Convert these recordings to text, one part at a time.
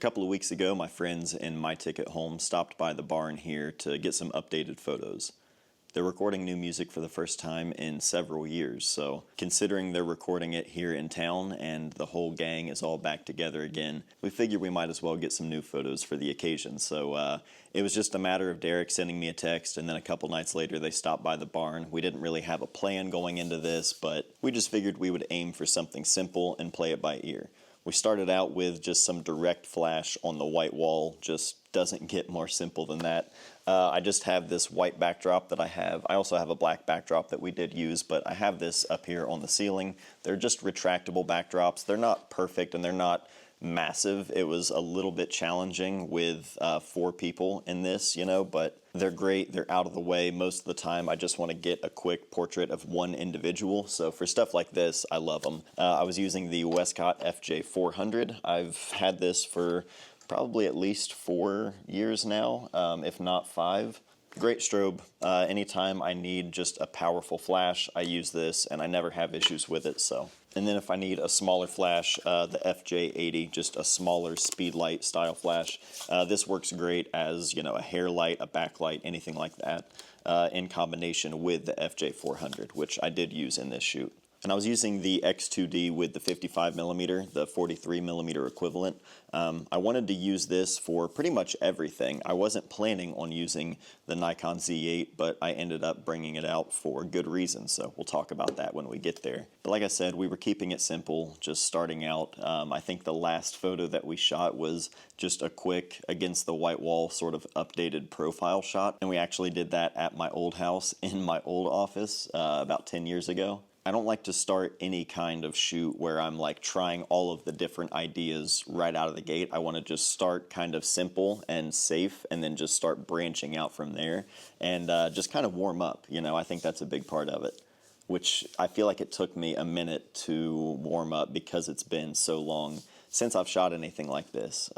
couple of weeks ago, my friends in My Ticket Home stopped by the barn here to get some updated photos. They're recording new music for the first time in several years, so considering they're recording it here in town and the whole gang is all back together again, we figured we might as well get some new photos for the occasion. So it was just a matter of Derek sending me a text, and then a couple nights later they stopped by the barn. We didn't really have a plan going into this, but we just figured we would aim for something simple and play it by ear. We started out with just some direct flash on the white wall, just doesn't get more simple than that. I just have this white backdrop that I have. I also have a black backdrop that we did use, but I have this up here on the ceiling. They're just retractable backdrops. They're not perfect and they're not massive. It was a little bit challenging with 4 people in this, but they're great. They're out of the way. Most of the time I just want to get a quick portrait of one individual. So for stuff like this, I love them. I was using the Westcott FJ400. I've had this for probably at least 4 years now, if not 5. Great strobe. Anytime I need just a powerful flash, I use this, and I never have issues with it. And then if I need a smaller flash, the FJ80, just a smaller speed light style flash. This works great as a hair light, a backlight, anything like that, in combination with the FJ400, which I did use in this shoot. And I was using the X2D with the 55mm, the 43mm equivalent. I wanted to use this for pretty much everything. I wasn't planning on using the Nikon Z8, but I ended up bringing it out for good reason, so we'll talk about that when we get there. But like I said, we were keeping it simple, just starting out. I think the last photo that we shot was just a quick against the white wall sort of updated profile shot, and we actually did that at my old house in my old office about 10 years ago. I don't like to start any kind of shoot where I'm like trying all of the different ideas right out of the gate. I want to just start kind of simple and safe and then just start branching out from there and just kind of warm up. I think that's a big part of it, which I feel like it took me a minute to warm up because it's been so long since I've shot anything like this.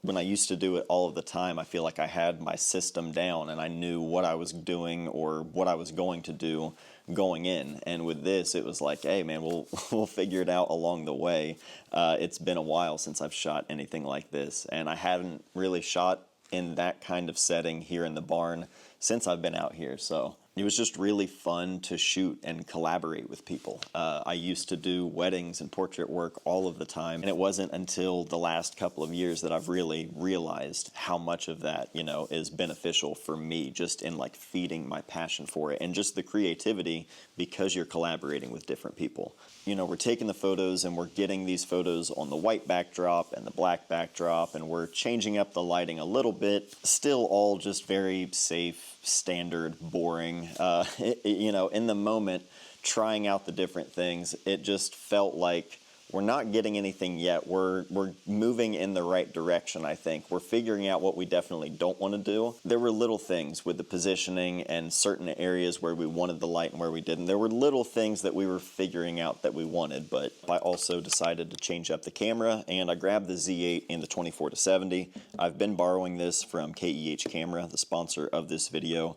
When I used to do it all of the time, I feel like I had my system down and I knew what I was doing or what I was going to do going in. And with this, it was like, hey man, we'll figure it out along the way. It's been a while since I've shot anything like this, and I haven't really shot in that kind of setting here in the barn since I've been out here. So it was just really fun to shoot and collaborate with people. I used to do weddings and portrait work all of the time, and it wasn't until the last couple of years that I've really realized how much of that, is beneficial for me, just in like feeding my passion for it and just the creativity because you're collaborating with different people. We're taking the photos and we're getting these photos on the white backdrop and the black backdrop, and we're changing up the lighting a little bit. Still all just very safe, standard, boring. In the moment, trying out the different things, it just felt like we're not getting anything yet. We're moving in the right direction, I think. We're figuring out what we definitely don't want to do. There were little things with the positioning and certain areas where we wanted the light and where we didn't. There were little things that we were figuring out that we wanted, but I also decided to change up the camera, and I grabbed the Z8 in the 24-70. I've been borrowing this from KEH Camera, the sponsor of this video,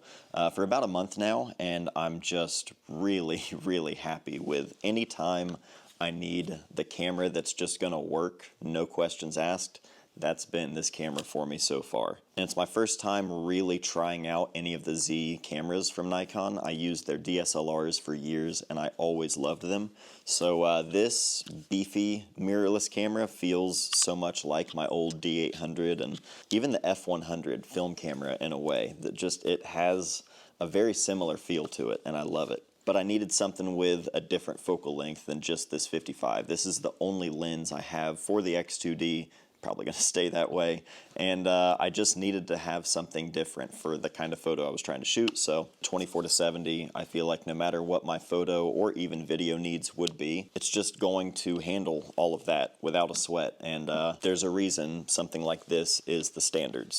for about a month now, and I'm just really, really happy with any time I need the camera that's just going to work, no questions asked. That's been this camera for me so far. And it's my first time really trying out any of the Z cameras from Nikon. I used their DSLRs for years and I always loved them. So this beefy mirrorless camera feels so much like my old D800 and even the F100 film camera in a way that just, it has a very similar feel to it and I love it. But I needed something with a different focal length than just this 55. This is the only lens I have for the X2D, probably going to stay that way, and I just needed to have something different for the kind of photo I was trying to shoot. So 24-70, I feel like no matter what my photo or even video needs would be, it's just going to handle all of that without a sweat, and there's a reason something like this is the standard.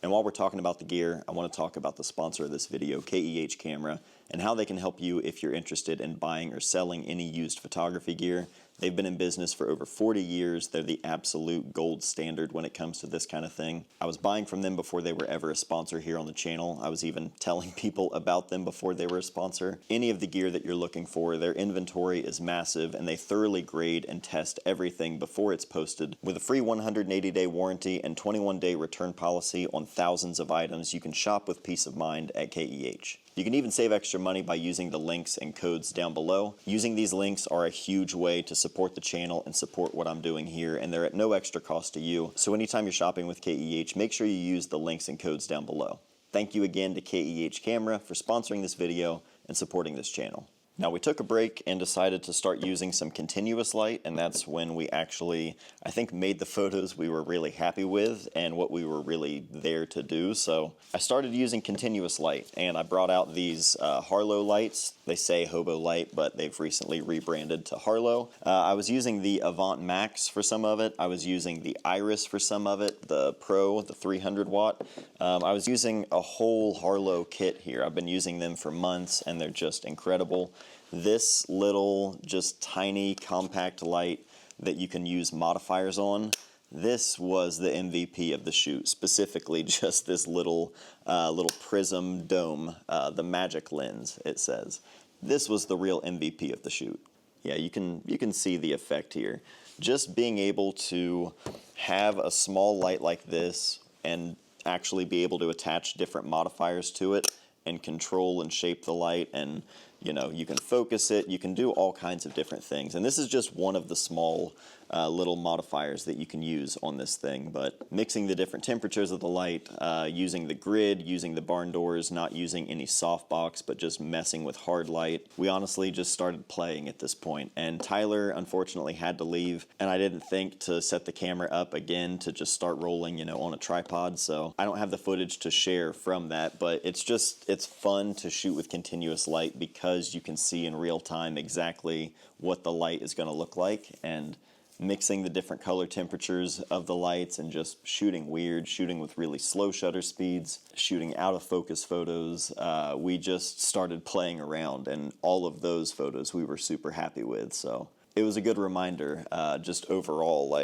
And while we're talking about the gear, I want to talk about the sponsor of this video, KEH Camera, and how they can help you if you're interested in buying or selling any used photography gear. They've been in business for over 40 years. They're the absolute gold standard when it comes to this kind of thing. I was buying from them before they were ever a sponsor here on the channel. I was even telling people about them before they were a sponsor. Any of the gear that you're looking for, their inventory is massive, and they thoroughly grade and test everything before it's posted. With a free 180-day warranty and 21-day return policy on thousands of items, you can shop with peace of mind at KEH. You can even save extra money by using the links and codes down below. Using these links are a huge way to support the channel and support what I'm doing here, and they're at no extra cost to you. So anytime you're shopping with KEH, make sure you use the links and codes down below. Thank you again to KEH Camera for sponsoring this video and supporting this channel. Now, we took a break and decided to start using some continuous light, and that's when we actually, I think, made the photos we were really happy with and what we were really there to do. So I started using continuous light, and I brought out these Harlow lights. They say Hobo Light, but they've recently rebranded to Harlow. I was using the Avant Max for some of it. I was using the Iris for some of it, the Pro, the 300 watt. I was using a whole Harlow kit here. I've been using them for months, and they're just incredible. This little, just tiny, compact light that you can use modifiers on, this was the MVP of the shoot, specifically just this little prism dome, the magic lens, it says. This was the real MVP of the shoot. Yeah, you can see the effect here. Just being able to have a small light like this and actually be able to attach different modifiers to it and control and shape the light, and you can focus it, you can do all kinds of different things. And this is just one of the small little modifiers that you can use on this thing. But mixing the different temperatures of the light, using the grid, using the barn doors, not using any softbox, but just messing with hard light. We honestly just started playing at this point. And Tyler, unfortunately, had to leave. And I didn't think to set the camera up again to just start rolling, on a tripod. So I don't have the footage to share from that. But it's fun to shoot with continuous light because you can see in real time exactly what the light is going to look like, and mixing the different color temperatures of the lights and just shooting weird, shooting with really slow shutter speeds, shooting out of focus photos. We just started playing around, and all of those photos we were super happy with. So it was a good reminder, just overall,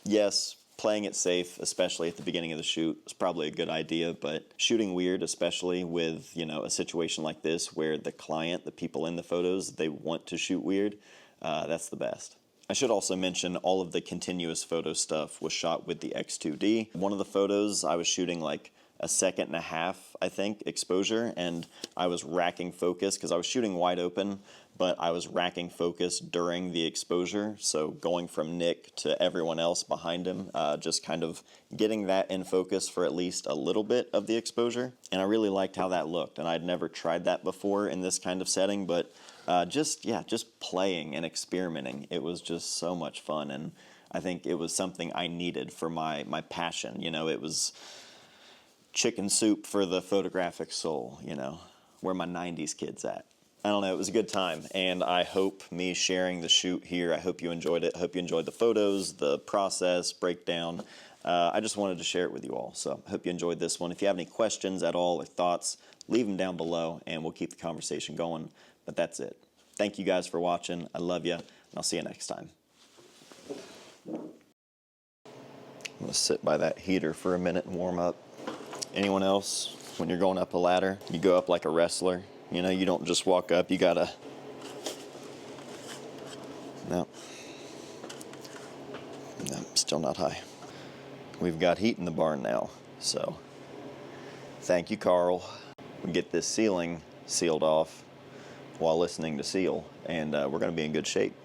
yes, playing it safe, especially at the beginning of the shoot, is probably a good idea, but shooting weird, especially with, a situation like this where the client, the people in the photos, they want to shoot weird, that's the best. I should also mention all of the continuous photo stuff was shot with the X2D. One of the photos I was shooting like a second and a half, I think, exposure, and I was racking focus because I was shooting wide open, but I was racking focus during the exposure, so going from Nick to everyone else behind him, just kind of getting that in focus for at least a little bit of the exposure, and I really liked how that looked, and I'd never tried that before in this kind of setting, but just playing and experimenting. It was just so much fun, and I think it was something I needed for my passion. It was chicken soup for the photographic soul, where my 90s kids at. I don't know, it was a good time, and I hope me sharing the shoot here, I hope you enjoyed it. I hope you enjoyed the photos, the process, breakdown. I just wanted to share it with you all, so I hope you enjoyed this one. If you have any questions at all or thoughts, leave them down below, and we'll keep the conversation going. But that's it. Thank you guys for watching. I love you, and I'll see you next time. I'm going to sit by that heater for a minute and warm up. Anyone else, when you're going up a ladder, you go up like a wrestler? You don't just walk up, you gotta... No, still not high. We've got heat in the barn now, so thank you, Carl. We get this ceiling sealed off while listening to Seal, and we're going to be in good shape.